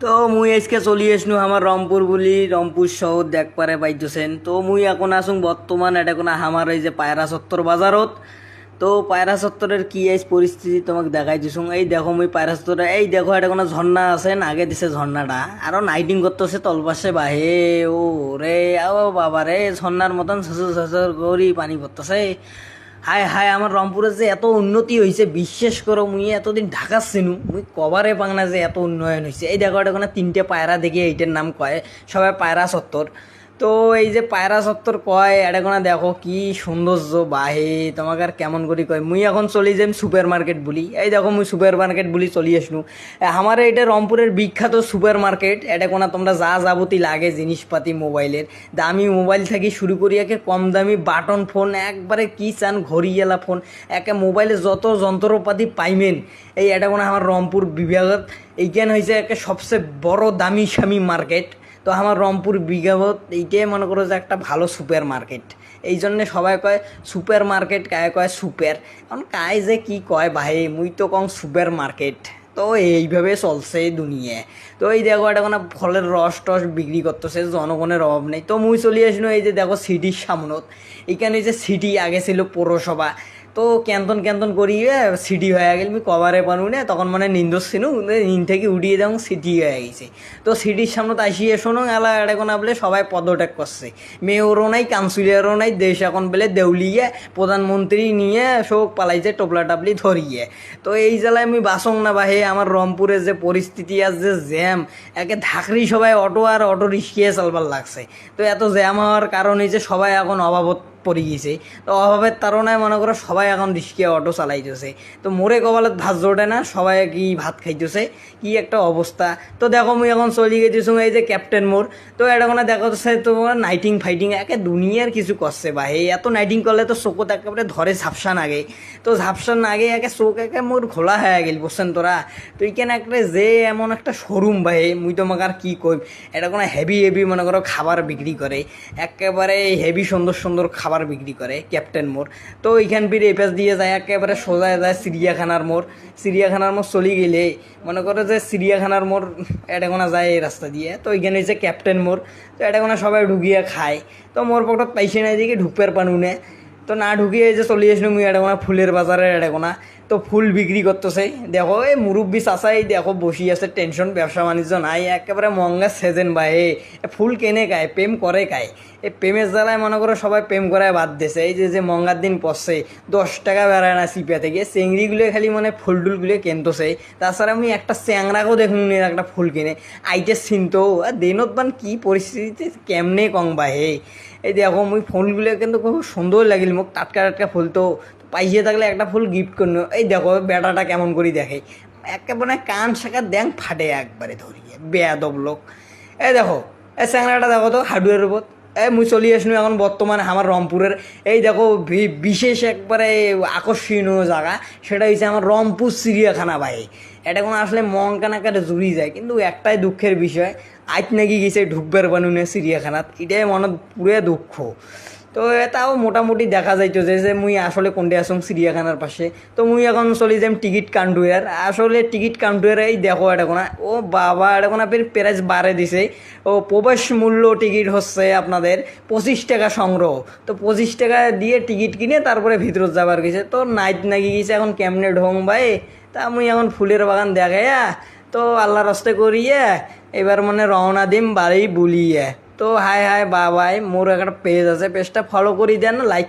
তো মুই আজকে চলি আসনু আমার রংপুর বলি রংপুর শহর দেখ পারে পাইতেছেন। তো মুই এখন আসুন বর্তমান এটা কোনো আমার এই যে পায়রা চত্বর বাজারত। তো পায়রা চত্বরের কি আইস পরিস্থিতি তোমাকে দেখাই দিছুন। এই দেখো মুই পায়রা চত্বরে এই দেখো এটা কোনো ঝর্ণা আছেন, আগে দিছে ঝর্ণাটা আরো নাইটিং করতেছে তলপাশে বাহে। ও রে ও বাবা রে, ঝর্ণার মতন ছসর ছসর করি পানি পড়তেছে। হায় হায়, আমার রংপুরে যে এত উন্নতি হয়েছে বিশ্বাস করো, মুই এতদিন ঢাকা চিনু মুই কবারে পাং না যে এত উন্নয়ন হয়েছে। এই দেখো এটা কোনো তিনটে পায়রা দেখি এইটার নাম কয় সবাই পায়রা চত্বর। তো এই যে পায়রা চত্বর কয় এটা কোনো দেখো কি সৌন্দর্য বাহে, তোমাকে আর কেমন করি কয়। মুই এখন চলি যাই সুপার মার্কেট বলি। এই দেখো মুই সুপার মার্কেট বলি চলি আসনু। আমার এটা রংপুরের বিখ্যাত সুপার মার্কেট। এটা কোনো তোমরা যা যাবতী লাগে জিনিসপাতি মোবাইলের, দামি মোবাইল থেকে শুরু করি একে কম দামি বাটন ফোন, একবারে কি চান ঘড়িয়ালা ফোন, একে মোবাইলে যত যন্ত্রপাতি পাইমেন এই এটা কোনো আমার রংপুর বিভাগত এইখান হয়েছে একে সবচেয়ে বড় দামি স্বামী মার্কেট। তো আমার রংপুর বিভাগত এইটাই মনে করো যে একটা ভালো সুপার মার্কেট। এই জন্যে সবাই কয় সুপার মার্কেট, কায় কয় সুপার, কারণ কায় যে কি কয় ভাই মুই তো কম সুপার মার্কেট। তো এইভাবে চলছে দুনিয়ায়। তো এই দেখো এটা কোনো ফলের রস টস বিক্রি করতেছে, জনগণের অভাব নেই। তো মুই চলে আসলো এই যে দেখো সিটির সামনত। এখানে যে সিটি আগে ছিল পৌরসভা, তো ক্যান্তন ক্যান্তন করিয়ে সিটি হয়ে গেল। আমি কভারে পানু না তখন মানে নিন্দর ছিল, নিন থেকে উঠিয়ে যেমন সিটি হয়ে গেছে। তো সিটির সামনে তো আসিয়ে শোনো এলা এখন বলে সবাই পদত্যাগ করছে, মেয়রও নাই কাউন্সিলরও নাই, দেশ এখন বলে দেউলিয়ে প্রধানমন্ত্রী নিয়ে শোক পালাইছে টোপলা টাপলি ধরিয়ে। তো এই জেলায় আমি বাসং না বাহে, আমার রংপুরের যে পরিস্থিতি আর যে জ্যাম, একে ধাকরি সবাই অটো আর অটো রিক্সায় চালবার লাগছে। তো এত জ্যাম হওয়ার কারণে যে সবাই এখন অভাবত পড়ে গেছে। তো অভাবের তাড়নায় মনে করো সবাই এখন রিক্সা অটো চালাইতেছে। তো মোরে কপালত ভাত জোটে না, সবাই কি ভাত খাইতেছে, কি একটা অবস্থা। তো দেখো মুই এখন চলে গেছি এই যে ক্যাপ্টেন মোর। তো এটা কোনো দেখো তোমার নাইটিং ফাইটিং একে দুনিয়ার কিছু করছে বা এই এত নাইটিং করলে তো চোখত একেবারে ধরে ঝাপসান আগে। তো ঝাপসান আগে একে চোখ একে মোর খোলা হয়ে গেল বুঝছেন তোরা। তো এইখানে একটা যে এমন একটা শোরুম ভাই মুই তোমাকে আর কি কই, এটা কোনো হেভি হেভি মনে করো খাবার বিক্রি করে, একেবারে হেভি সুন্দর সুন্দর খাবার বিক্রি করে ক্যাপ্টেন মোড়। তো এইখান ফিরে এপাশ দিয়ে যায় একেবারে সোজা যায় চিড়িয়াখানার মোড়। চিড়িয়াখানার মোড় চলে গেলে মনে করো যে চিড়িয়াখানার মোড় এটা কোনো যায় এই রাস্তা দিয়ে। তো ওইখানে হচ্ছে ক্যাপ্টেন মোড়। তো এটা কোনো সবাই ঢুকিয়ে খায়। তো মোর পকেটত পাইছে না দিকে ঢুকবার পানু নে। তো না ঢুকিয়ে যে চলে আসলো মুই এটা কোনো ফুলের বাজারে এটা কোনা। তো ফুল বিক্রি করতেছে দেখো, এই মুরব্বী চাচাই দেখো বসি আছে, টেনশন ব্যবসা বাণিজ্য নাই, একেবারে মঙ্গা সেজেন বা এ ফুল কেনে খায় প্রেম করে খায়। এই প্রেমের জ্বালায় মনে করো সবাই প্রেম করায় বাদ দিয়েছে। এই যে যে মঙ্গার দিন পড়ছে 10 টাকা বেড়ায় না চিপা থেকে, চেংড়িগুলো খালি মানে ফুল টুলগুলো কিনতেছে। তাছাড়া আমি একটা চ্যাংরাকেও দেখুন একটা ফুল কিনে আইতে চিনতো। আর দিনত বান কি পরিস্থিতিতে কেমনে কং বা হে। এই দেখো মুই ফুলগুলো কিন্তু খুব সুন্দর লাগিল মোক, টাটকা টাটকা ফুল। তো পাইছে থাকলে একটা ফুল গিফট করল। এই দেখো বেটাটা কেমন করে দেখে, একেবারে কান শাখা দ্যাং ফাটে একবারে ধরিয়ে বেয়াদব লোক। এই দেখো এই চ্যাংরাটা দেখো তো হার্ডওয়্যার উপর। মুই চলি আসনু এখন বর্তমানে আমার রংপুরের এই দেখো বিশেষ একবারে আকর্ষণীয় জায়গা, সেটা হচ্ছে আমার রংপুর চিড়িয়াখানা ভাই। এটা কোনো আসলে মন কানাকারে জুড়ি যায়, কিন্তু একটাই দুঃখের বিষয় আজ নাকি গেছে ঢুকবার বানুনে চিড়িয়াখানাত, এটাই মনত পুরে দুঃখ। তো এটাও মোটামুটি দেখা যাইতো যে যে মুই আসলে কোনটা আসুন চিড়িয়াখানার পাশে। তো মুই এখন চলি যাম টিকিট কাউন্টার। আসলে টিকিট কাউন্টারে এই দেখো এটা কোনা, ও বাবা এটা কোনা ফের প্রাইস বাড়ে দিছে। ও প্রবেশ মূল্য টিকিট হচ্ছে আপনাদের 25 টাকা সংগ্রহ। তো 25 টাকা দিয়ে টিকিট কিনে তারপরে ভিতরত যাবার গেছে। তো নাইট নাকি গেছে এখন কেমনে ঢং ভাই। তা মুই এখন ফুলের বাগান দেখাইয়া তো আল্লাহ রাস্তে করিয়ে এবার মানে রওনা দিম বাড়ি বুলিয়ে। তো হাই হাই বা ভাই, মোর একটা পেজ আছে, পেজটা ফলো করি দেন, লাইক